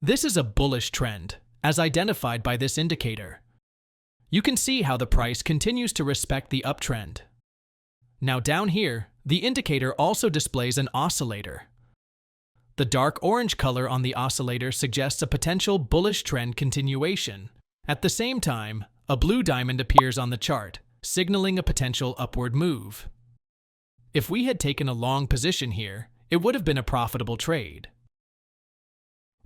This is a bullish trend, as identified by this indicator. You can see how the price continues to respect the uptrend. Now down here, the indicator also displays an oscillator. The dark orange color on the oscillator suggests a potential bullish trend continuation. At the same time, a blue diamond appears on the chart, signaling a potential upward move. If we had taken a long position here, it would have been a profitable trade.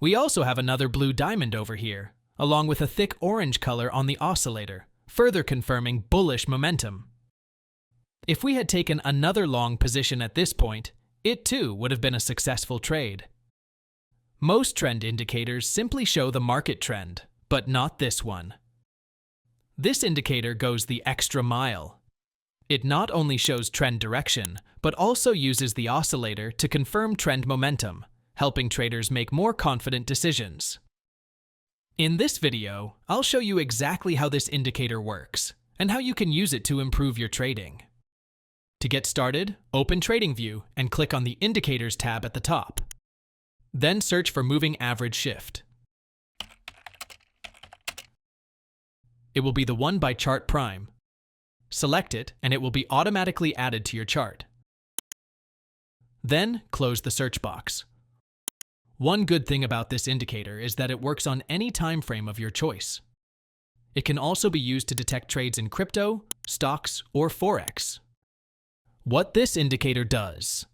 We also have another blue diamond over here, along with a thick orange color on the oscillator, further confirming bullish momentum. If we had taken another long position at this point, it too would have been a successful trade. Most trend indicators simply show the market trend, but not this one. This indicator goes the extra mile. It not only shows trend direction, but also uses the oscillator to confirm trend momentum, helping traders make more confident decisions. In this video, I'll show you exactly how this indicator works and how you can use it to improve your trading. To get started, open TradingView and click on the Indicators tab at the top. Then search for Moving Average Shift. It will be the one by Chart Prime. Select it and it will be automatically added to your chart. Then close the search box. One good thing about this indicator is that it works on any time frame of your choice. It can also be used to detect trades in crypto, stocks, or Forex. What this indicator does.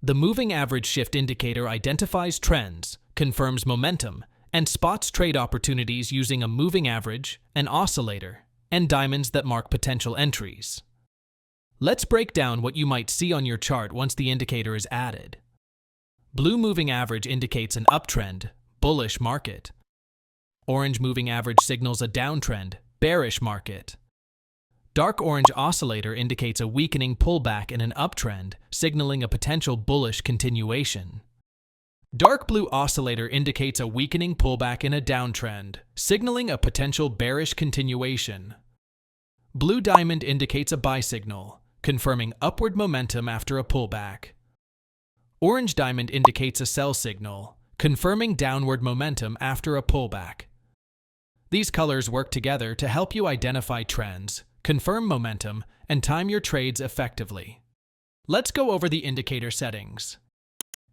The Moving Average Shift indicator identifies trends, confirms momentum, and spots trade opportunities using a moving average, an oscillator, and diamonds that mark potential entries. Let's break down what you might see on your chart once the indicator is added. Blue moving average indicates an uptrend, bullish market. Orange moving average signals a downtrend, bearish market. Dark orange oscillator indicates a weakening pullback in an uptrend, signaling a potential bullish continuation. Dark blue oscillator indicates a weakening pullback in a downtrend, signaling a potential bearish continuation. Blue diamond indicates a buy signal, confirming upward momentum after a pullback. Orange diamond indicates a sell signal, confirming downward momentum after a pullback. These colors work together to help you identify trends, confirm momentum, and time your trades effectively. Let's go over the indicator settings.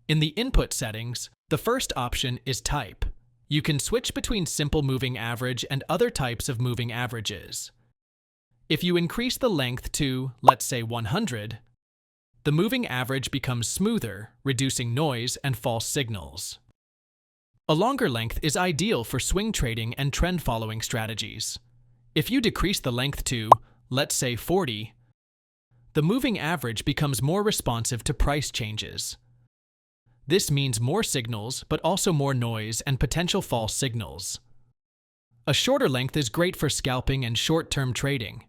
In the input settings, the first option is type. You can switch between simple moving average and other types of moving averages. If you increase the length to, let's say, 100, the moving average becomes smoother, reducing noise and false signals. A longer length is ideal for swing trading and trend following strategies. If you decrease the length to, let's say, 40, the moving average becomes more responsive to price changes. This means more signals, but also more noise and potential false signals. A shorter length is great for scalping and short-term trading.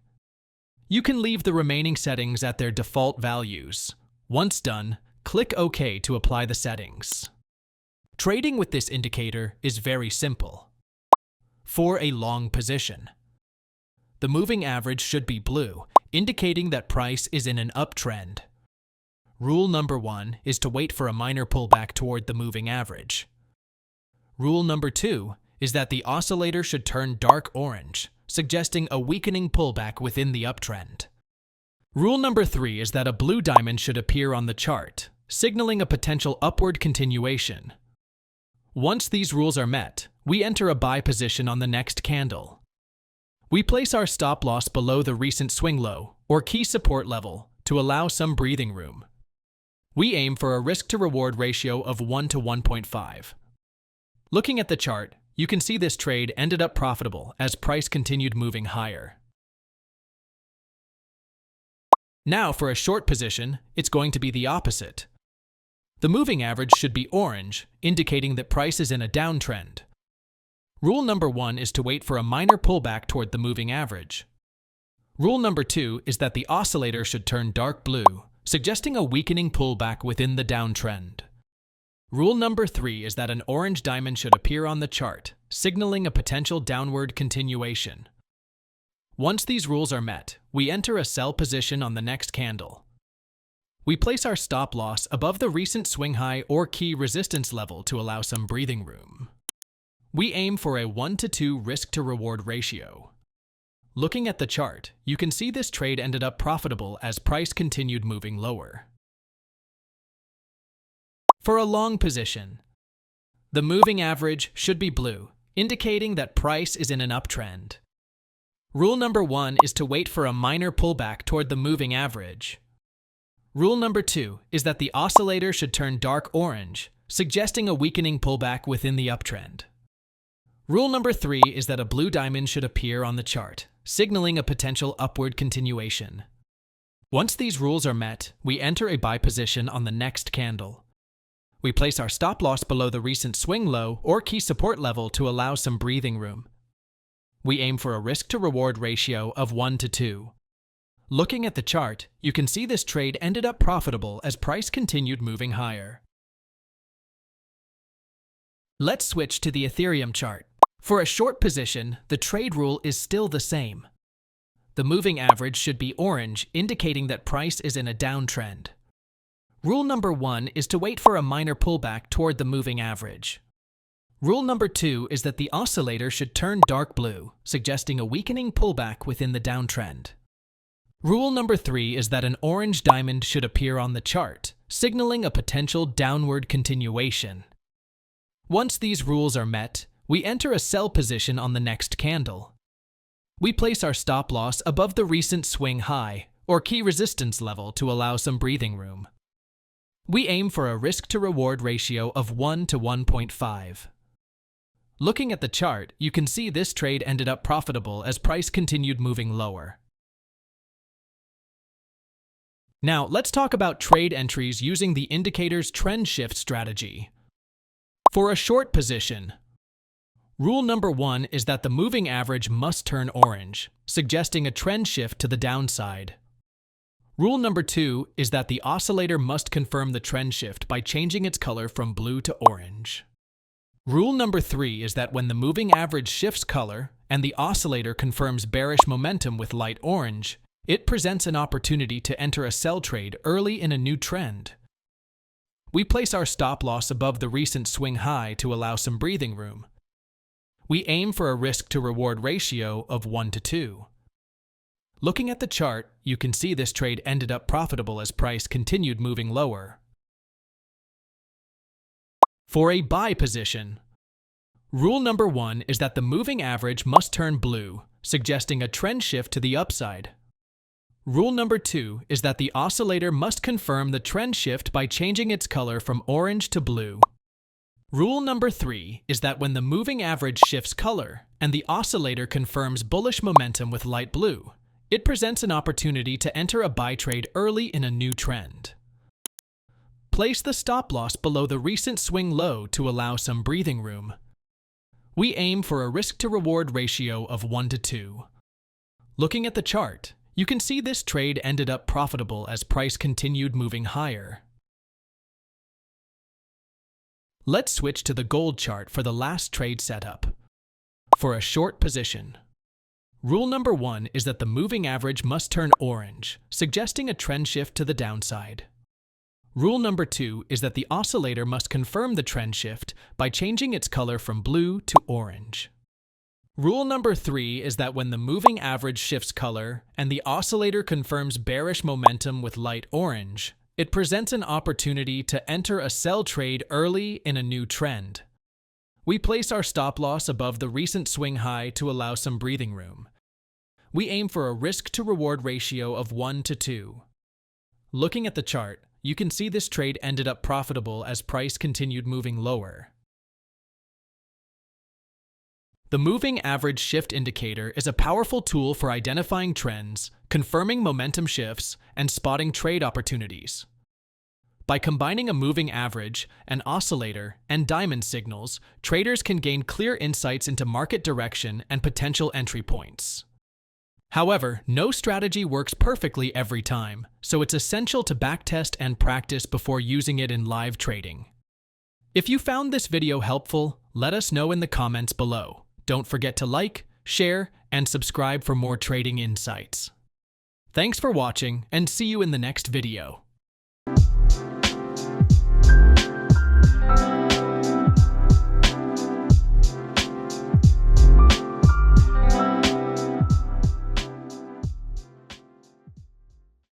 You can leave the remaining settings at their default values. Once done, click OK to apply the settings. Trading with this indicator is very simple. For a long position, the moving average should be blue, indicating that price is in an uptrend. Rule number 1 is to wait for a minor pullback toward the moving average. Rule number 2 is that the oscillator should turn dark orange, suggesting a weakening pullback within the uptrend. Rule number 3 is that a blue diamond should appear on the chart, signaling a potential upward continuation. Once these rules are met, we enter a buy position on the next candle. We place our stop loss below the recent swing low, or key support level, to allow some breathing room. We aim for a risk-to-reward ratio of 1 to 1.5. Looking at the chart, you can see this trade ended up profitable as price continued moving higher. Now for a short position, it's going to be the opposite. The moving average should be orange, indicating that price is in a downtrend. Rule number 1 is to wait for a minor pullback toward the moving average. Rule number 2 is that the oscillator should turn dark blue, suggesting a weakening pullback within the downtrend. Rule number 3 is that an orange diamond should appear on the chart, signaling a potential downward continuation. Once these rules are met, we enter a sell position on the next candle. We place our stop loss above the recent swing high or key resistance level to allow some breathing room. We aim for a 1-to-2 risk-to-reward ratio. Looking at the chart, you can see this trade ended up profitable as price continued moving lower. For a long position, the moving average should be blue, indicating that price is in an uptrend. Rule number 1 is to wait for a minor pullback toward the moving average. Rule number 2 is that the oscillator should turn dark orange, suggesting a weakening pullback within the uptrend. Rule number 3 is that a blue diamond should appear on the chart, signaling a potential upward continuation. Once these rules are met, we enter a buy position on the next candle. We place our stop loss below the recent swing low or key support level to allow some breathing room. We aim for a risk-to-reward ratio of 1-to-2. Looking at the chart, you can see this trade ended up profitable as price continued moving higher. Let's switch to the Ethereum chart. For a short position, the trade rule is still the same. The moving average should be orange, indicating that price is in a downtrend. Rule number 1 is to wait for a minor pullback toward the moving average. Rule number 2 is that the oscillator should turn dark blue, suggesting a weakening pullback within the downtrend. Rule number 3 is that an orange diamond should appear on the chart, signaling a potential downward continuation. Once these rules are met, we enter a sell position on the next candle. We place our stop loss above the recent swing high, or key resistance level to allow some breathing room. We aim for a risk-to-reward ratio of 1-to-1.5. Looking at the chart, you can see this trade ended up profitable as price continued moving lower. Now, let's talk about trade entries using the indicator's trend shift strategy. For a short position, rule number 1 is that the moving average must turn orange, suggesting a trend shift to the downside. Rule number 2 is that the oscillator must confirm the trend shift by changing its color from blue to orange. Rule number 3 is that when the moving average shifts color and the oscillator confirms bearish momentum with light orange, it presents an opportunity to enter a sell trade early in a new trend. We place our stop loss above the recent swing high to allow some breathing room. We aim for a risk-to-reward ratio of 1-to-2. Looking at the chart, you can see this trade ended up profitable as price continued moving lower. For a buy position, rule number 1 is that the moving average must turn blue, suggesting a trend shift to the upside. Rule number 2 is that the oscillator must confirm the trend shift by changing its color from orange to blue. Rule number 3 is that when the moving average shifts color and the oscillator confirms bullish momentum with light blue, it presents an opportunity to enter a buy trade early in a new trend. Place the stop loss below the recent swing low to allow some breathing room. We aim for a risk-to-reward ratio of 1-to-2. Looking at the chart, you can see this trade ended up profitable as price continued moving higher. Let's switch to the gold chart for the last trade setup. For a short position, rule number 1 is that the moving average must turn orange, suggesting a trend shift to the downside. Rule number 2 is that the oscillator must confirm the trend shift by changing its color from blue to orange. Rule number 3 is that when the moving average shifts color and the oscillator confirms bearish momentum with light orange, it presents an opportunity to enter a sell trade early in a new trend. We place our stop loss above the recent swing high to allow some breathing room. We aim for a risk-to-reward ratio of 1-to-2. Looking at the chart, you can see this trade ended up profitable as price continued moving lower. The moving average shift indicator is a powerful tool for identifying trends, confirming momentum shifts, and spotting trade opportunities. By combining a moving average, an oscillator, and diamond signals, traders can gain clear insights into market direction and potential entry points. However, no strategy works perfectly every time, so it's essential to backtest and practice before using it in live trading. If you found this video helpful, let us know in the comments below. Don't forget to like, share, and subscribe for more trading insights. Thanks for watching, and see you in the next video.